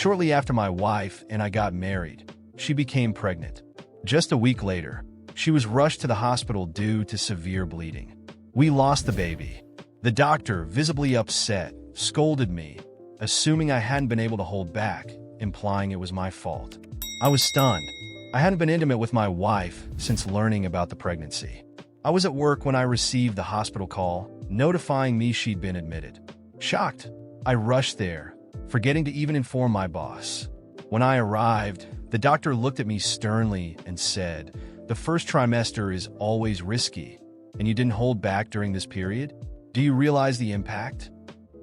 Shortly after my wife and I got married, she became pregnant. Just a week later, she was rushed to the hospital due to severe bleeding. We lost the baby. The doctor, visibly upset, scolded me, assuming I hadn't been able to hold back, implying it was my fault. I was stunned. I hadn't been intimate with my wife since learning about the pregnancy. I was at work when I received the hospital call, notifying me she'd been admitted. Shocked, I rushed there, forgetting to even inform my boss. When I arrived, the doctor looked at me sternly and said, "The first trimester is always risky, and you didn't hold back during this period? Do you realize the impact?"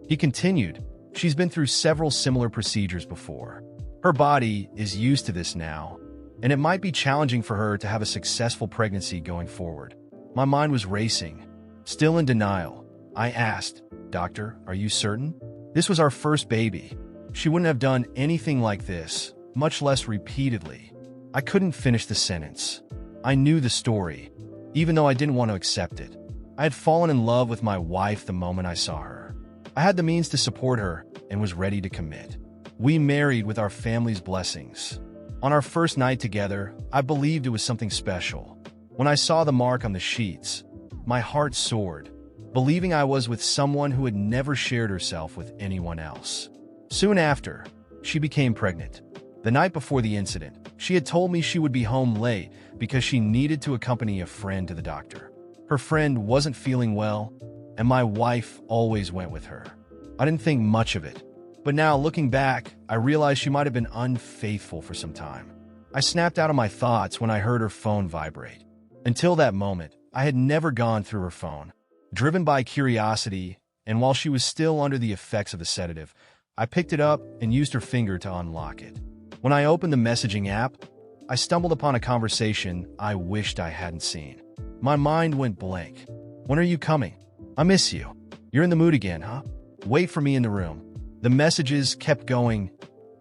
He continued, "She's been through several similar procedures before. Her body is used to this now, and it might be challenging for her to have a successful pregnancy going forward." My mind was racing. Still in denial, I asked, "Doctor, are you certain? This was our first baby. She wouldn't have done anything like this, much less repeatedly." I couldn't finish the sentence. I knew the story, even though I didn't want to accept it. I had fallen in love with my wife the moment I saw her. I had the means to support her and was ready to commit. We married with our family's blessings. On our first night together, I believed it was something special. When I saw the mark on the sheets, my heart soared, believing I was with someone who had never shared herself with anyone else. Soon after, she became pregnant. The night before the incident, she had told me she would be home late because she needed to accompany a friend to the doctor. Her friend wasn't feeling well, and my wife always went with her. I didn't think much of it, but now looking back, I realized she might have been unfaithful for some time. I snapped out of my thoughts when I heard her phone vibrate. Until that moment, I had never gone through her phone. Driven by curiosity, and while she was still under the effects of a sedative, I picked it up and used her finger to unlock it. When I opened the messaging app, I stumbled upon a conversation I wished I hadn't seen. My mind went blank. "When are you coming? I miss you. You're in the mood again, huh? Wait for me in the room." The messages kept going,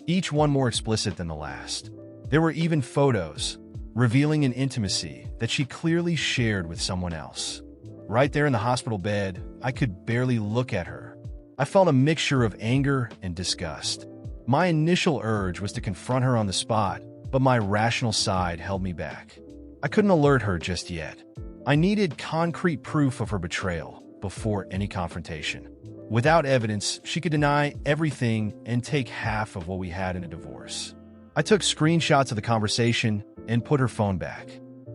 each one more explicit than the last. There were even photos, revealing an intimacy that she clearly shared with someone else. Right there in the hospital bed, I could barely look at her. I felt a mixture of anger and disgust. My initial urge was to confront her on the spot, but my rational side held me back. I couldn't alert her just yet. I needed concrete proof of her betrayal before any confrontation. Without evidence, she could deny everything and take half of what we had in a divorce. I took screenshots of the conversation and put her phone back.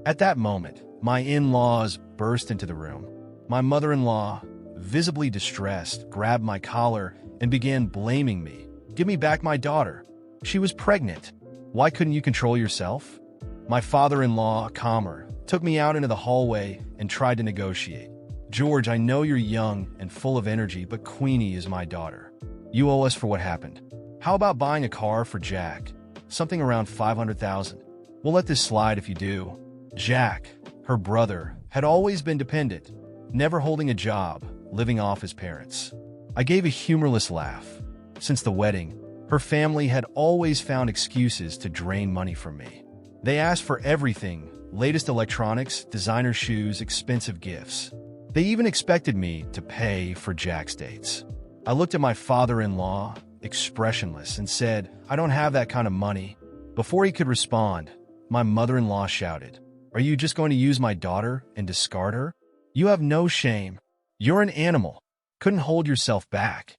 At that moment, my in-laws burst into the room. My mother-in-law, visibly distressed, grabbed my collar and began blaming me. "Give me back my daughter. She was pregnant. Why couldn't you control yourself?" My father-in-law, calmer, took me out into the hallway and tried to negotiate. "George, I know you're young and full of energy, but Queenie is my daughter. You owe us for what happened. How about buying a car for Jack? Something around $500,000. We'll let this slide if you do." Jack, her brother, had always been dependent, never holding a job, living off his parents. I gave a humorless laugh. Since the wedding, her family had always found excuses to drain money from me. They asked for everything: latest electronics, designer shoes, expensive gifts. They even expected me to pay for Jack's dates. I looked at my father-in-law, expressionless, and said, "I don't have that kind of money." Before he could respond, my mother-in-law shouted, "Are you just going to use my daughter and discard her? You have no shame. You're an animal. Couldn't hold yourself back.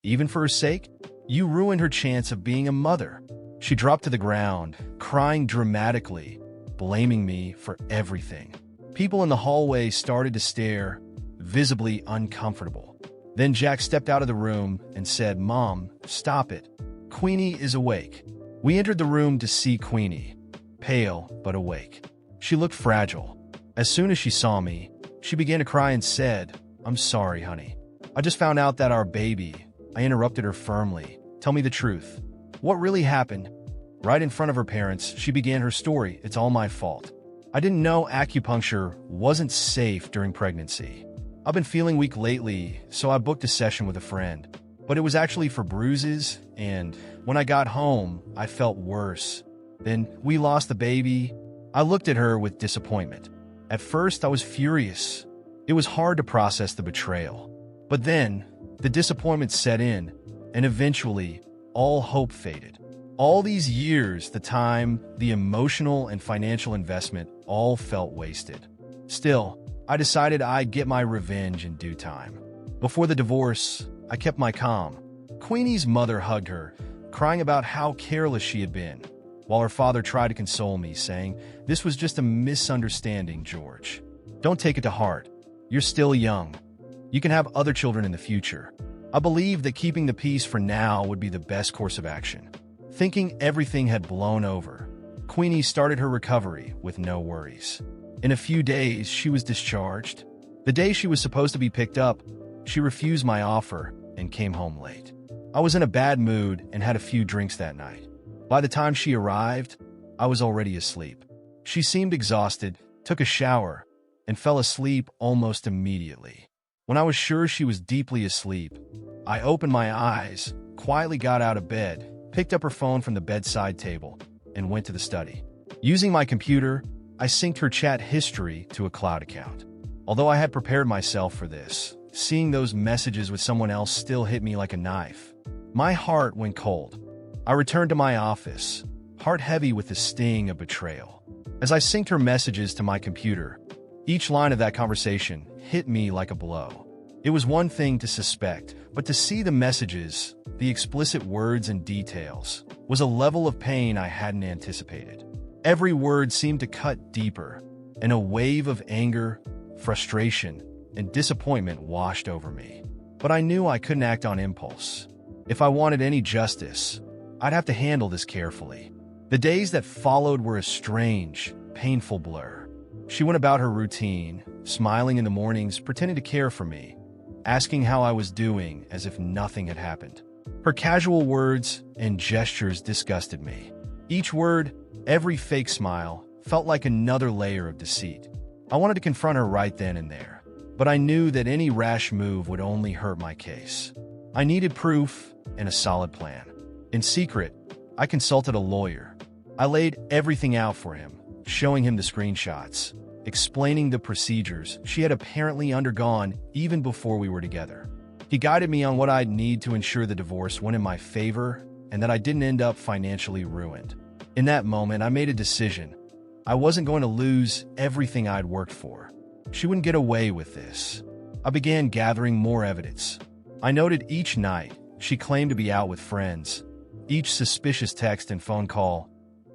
Even for her sake? You ruined her chance of being a mother." She dropped to the ground, crying dramatically, blaming me for everything. People in the hallway started to stare, visibly uncomfortable. Then Jack stepped out of the room and said, "Mom, stop it. Queenie is awake." We entered the room to see Queenie, pale but awake. She looked fragile. As soon as she saw me, she began to cry and said, "I'm sorry, honey. I just found out that our baby—" I interrupted her firmly. "Tell me the truth. What really happened?" Right in front of her parents, she began her story. "It's all my fault. I didn't know acupuncture wasn't safe during pregnancy. I've been feeling weak lately, so I booked a session with a friend. But it was actually for bruises, and when I got home, I felt worse. Then we lost the baby." I looked at her with disappointment. At first, I was furious. It was hard to process the betrayal. But then, the disappointment set in, and eventually, all hope faded. All these years, the time, the emotional and financial investment all felt wasted. Still, I decided I'd get my revenge in due time. Before the divorce, I kept my calm. Queenie's mother hugged her, crying about how careless she had been, while her father tried to console me, saying, "This was just a misunderstanding, George. Don't take it to heart. You're still young. You can have other children in the future." I believed that keeping the peace for now would be the best course of action. Thinking everything had blown over, Queenie started her recovery with no worries. In a few days, she was discharged. The day she was supposed to be picked up, she refused my offer and came home late. I was in a bad mood and had a few drinks that night. By the time she arrived, I was already asleep. She seemed exhausted, took a shower, and fell asleep almost immediately. When I was sure she was deeply asleep, I opened my eyes, quietly got out of bed, picked up her phone from the bedside table, and went to the study. Using my computer, I synced her chat history to a cloud account. Although I had prepared myself for this, seeing those messages with someone else still hit me like a knife. My heart went cold. I returned to my office, heart heavy with the sting of betrayal. As I synced her messages to my computer, each line of that conversation hit me like a blow. It was one thing to suspect, but to see the messages, the explicit words and details, was a level of pain I hadn't anticipated. Every word seemed to cut deeper, and a wave of anger, frustration, and disappointment washed over me. But I knew I couldn't act on impulse. If I wanted any justice, I'd have to handle this carefully. The days that followed were a strange, painful blur. She went about her routine, smiling in the mornings, pretending to care for me, asking how I was doing as if nothing had happened. Her casual words and gestures disgusted me. Each word, every fake smile, felt like another layer of deceit. I wanted to confront her right then and there, but I knew that any rash move would only hurt my case. I needed proof and a solid plan. In secret, I consulted a lawyer. I laid everything out for him, showing him the screenshots, explaining the procedures she had apparently undergone even before we were together. He guided me on what I'd need to ensure the divorce went in my favor and that I didn't end up financially ruined. In that moment, I made a decision. I wasn't going to lose everything I'd worked for. She wouldn't get away with this. I began gathering more evidence. I noted each night she claimed to be out with friends, each suspicious text and phone call,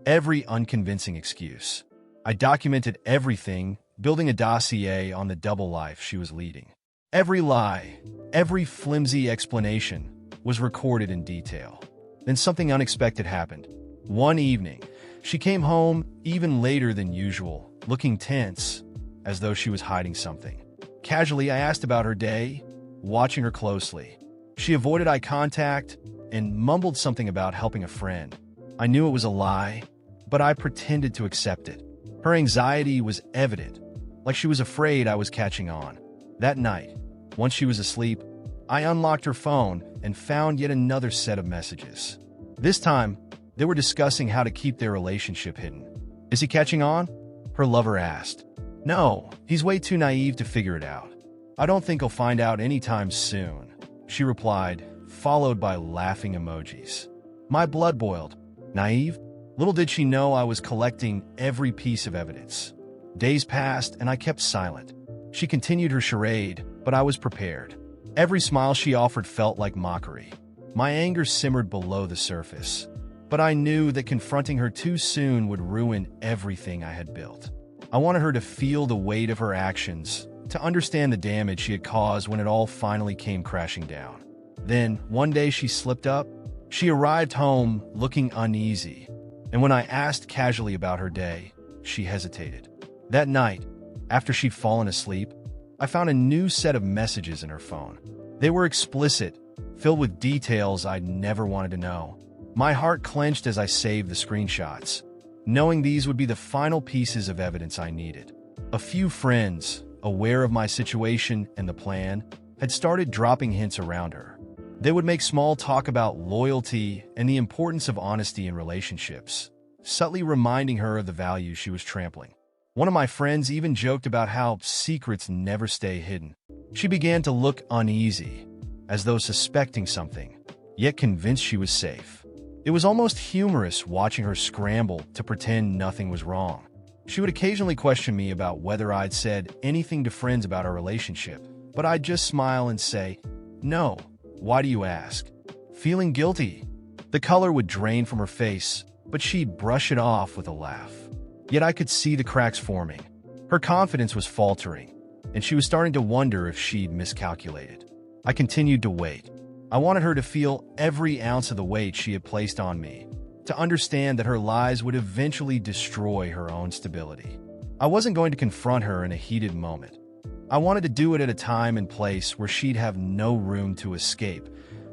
every unconvincing excuse. I documented everything, building a dossier on the double life she was leading. Every lie, every flimsy explanation was recorded in detail. Then something unexpected happened. One evening, she came home even later than usual, looking tense, as though she was hiding something. Casually, I asked about her day, watching her closely. She avoided eye contact and mumbled something about helping a friend. I knew it was a lie, but I pretended to accept it. Her anxiety was evident, like she was afraid I was catching on. That night, once she was asleep, I unlocked her phone and found yet another set of messages. This time, they were discussing how to keep their relationship hidden. "Is he catching on?" her lover asked. "No, he's way too naive to figure it out. I don't think he'll find out anytime soon," she replied, followed by laughing emojis. My blood boiled. Naive? Little did she know I was collecting every piece of evidence. Days passed and I kept silent. She continued her charade, but I was prepared. Every smile she offered felt like mockery. My anger simmered below the surface, but I knew that confronting her too soon would ruin everything I had built. I wanted her to feel the weight of her actions, to understand the damage she had caused when it all finally came crashing down. Then, one day she slipped up. She arrived home looking uneasy, and when I asked casually about her day, she hesitated. That night, after she'd fallen asleep, I found a new set of messages in her phone. They were explicit, filled with details I'd never wanted to know. My heart clenched as I saved the screenshots, knowing these would be the final pieces of evidence I needed. A few friends, aware of my situation and the plan, had started dropping hints around her. They would make small talk about loyalty and the importance of honesty in relationships, subtly reminding her of the values she was trampling. One of my friends even joked about how secrets never stay hidden. She began to look uneasy, as though suspecting something, yet convinced she was safe. It was almost humorous watching her scramble to pretend nothing was wrong. She would occasionally question me about whether I'd said anything to friends about our relationship, but I'd just smile and say, "No, why do you ask?" Feeling guilty. The color would drain from her face, but she'd brush it off with a laugh. Yet I could see the cracks forming. Her confidence was faltering, and she was starting to wonder if she'd miscalculated. I continued to wait. I wanted her to feel every ounce of the weight she had placed on me, to understand that her lies would eventually destroy her own stability. I wasn't going to confront her in a heated moment. I wanted to do it at a time and place where she'd have no room to escape,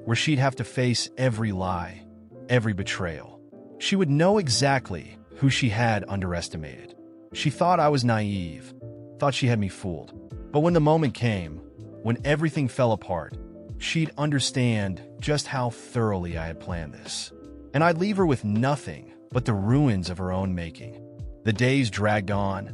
where she'd have to face every lie, every betrayal. She would know exactly who she had underestimated. She thought I was naive, thought she had me fooled. But when the moment came, when everything fell apart, she'd understand just how thoroughly I had planned this. And I'd leave her with nothing but the ruins of her own making. The days dragged on,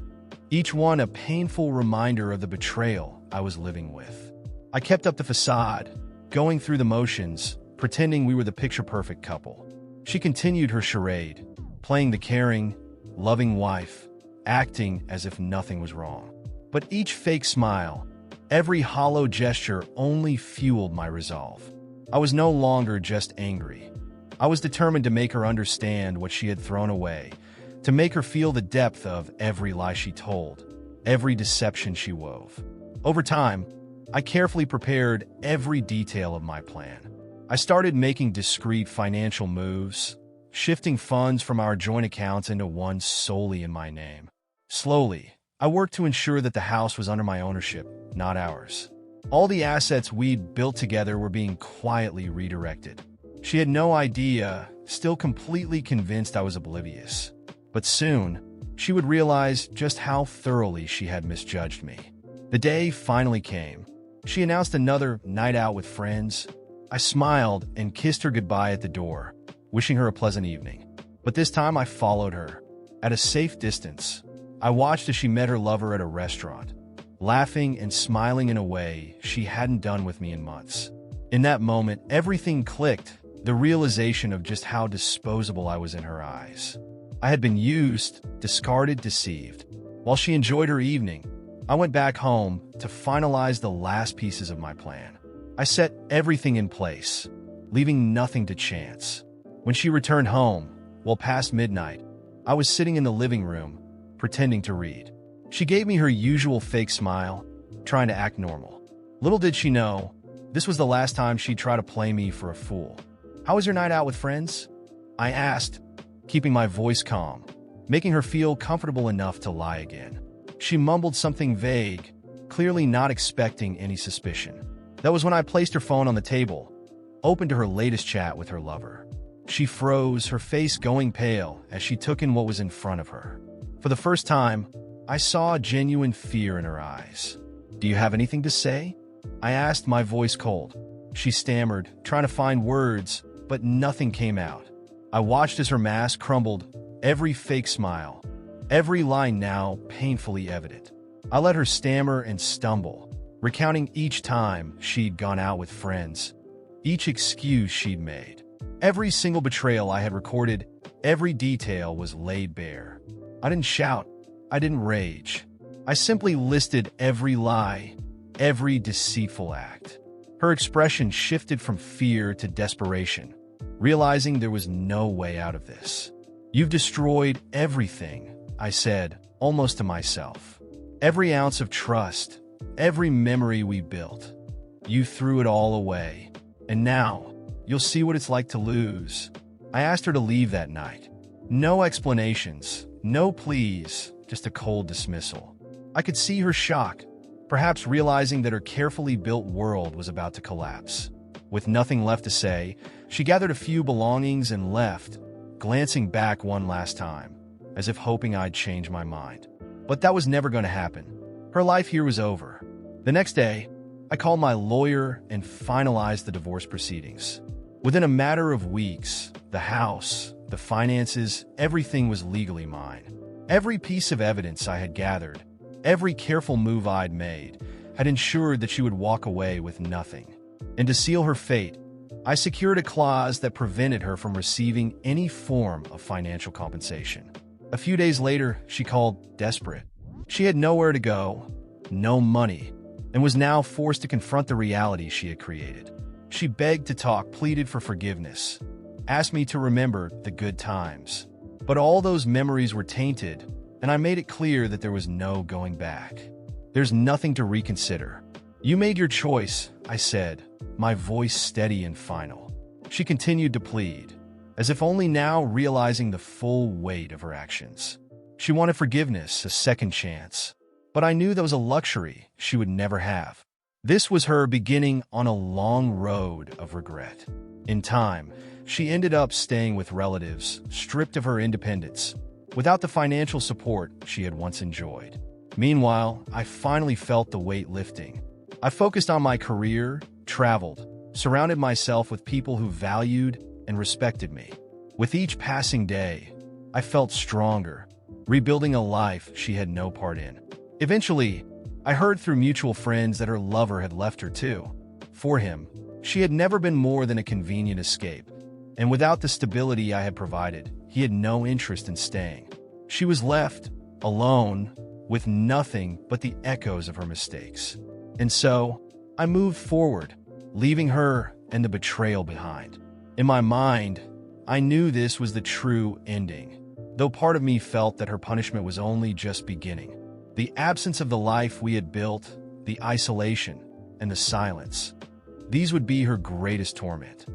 each one a painful reminder of the betrayal I was living with. I kept up the facade, going through the motions, pretending we were the picture-perfect couple. She continued her charade, playing the caring, loving wife, acting as if nothing was wrong. But each fake smile, every hollow gesture only fueled my resolve. I was no longer just angry. I was determined to make her understand what she had thrown away, to make her feel the depth of every lie she told, every deception she wove. Over time, I carefully prepared every detail of my plan. I started making discreet financial moves, shifting funds from our joint accounts into one solely in my name. Slowly, I worked to ensure that the house was under my ownership, not ours. All the assets we'd built together were being quietly redirected. She had no idea, still completely convinced I was oblivious. But soon, she would realize just how thoroughly she had misjudged me. The day finally came. She announced another night out with friends. I smiled and kissed her goodbye at the door, wishing her a pleasant evening. But this time I followed her. At a safe distance, I watched as she met her lover at a restaurant, laughing and smiling in a way she hadn't done with me in months. In that moment, everything clicked, the realization of just how disposable I was in her eyes. I had been used, discarded, deceived. While she enjoyed her evening, I went back home to finalize the last pieces of my plan. I set everything in place, leaving nothing to chance. When she returned home, well past midnight, I was sitting in the living room, pretending to read. She gave me her usual fake smile, trying to act normal. Little did she know, this was the last time she'd try to play me for a fool. "How was your night out with friends?" I asked, keeping my voice calm, making her feel comfortable enough to lie again. She mumbled something vague, clearly not expecting any suspicion. That was when I placed her phone on the table, open to her latest chat with her lover. She froze, her face going pale as she took in what was in front of her. For the first time, I saw genuine fear in her eyes. "Do you have anything to say?" I asked, my voice cold. She stammered, trying to find words, but nothing came out. I watched as her mask crumbled, every fake smile, every lie now painfully evident. I let her stammer and stumble, recounting each time she'd gone out with friends, each excuse she'd made. Every single betrayal I had recorded, every detail was laid bare. I didn't shout, I didn't rage. I simply listed every lie, every deceitful act. Her expression shifted from fear to desperation, realizing there was no way out of this. "You've destroyed everything," I said, almost to myself. "Every ounce of trust, every memory we built. You threw it all away. And now, you'll see what it's like to lose." I asked her to leave that night. No explanations, no pleas, just a cold dismissal. I could see her shock, perhaps realizing that her carefully built world was about to collapse. With nothing left to say, she gathered a few belongings and left, glancing back one last time, as if hoping I'd change my mind. But that was never going to happen. Her life here was over. The next day, I called my lawyer and finalized the divorce proceedings. Within a matter of weeks, the house, the finances, everything was legally mine. Every piece of evidence I had gathered, every careful move I'd made, had ensured that she would walk away with nothing. And to seal her fate, I secured a clause that prevented her from receiving any form of financial compensation. A few days later, she called desperate. She had nowhere to go, no money, and was now forced to confront the reality she had created. She begged to talk, pleaded for forgiveness, asked me to remember the good times. But all those memories were tainted, and I made it clear that there was no going back. There's nothing to reconsider. You made your choice, I said, my voice steady and final. She continued to plead, as if only now realizing the full weight of her actions. She wanted forgiveness, a second chance. But I knew that was a luxury she would never have. This was her beginning on a long road of regret. In time, she ended up staying with relatives, stripped of her independence, without the financial support she had once enjoyed. Meanwhile, I finally felt the weight lifting. I focused on my career, traveled, surrounded myself with people who valued and respected me. With each passing day, I felt stronger, rebuilding a life she had no part in. Eventually, I heard through mutual friends that her lover had left her too. For him, she had never been more than a convenient escape, and without the stability I had provided, he had no interest in staying. She was left, alone, with nothing but the echoes of her mistakes. And so, I moved forward, leaving her and the betrayal behind. In my mind, I knew this was the true ending, though part of me felt that her punishment was only just beginning. The absence of the life we had built, the isolation, and the silence, these would be her greatest torment.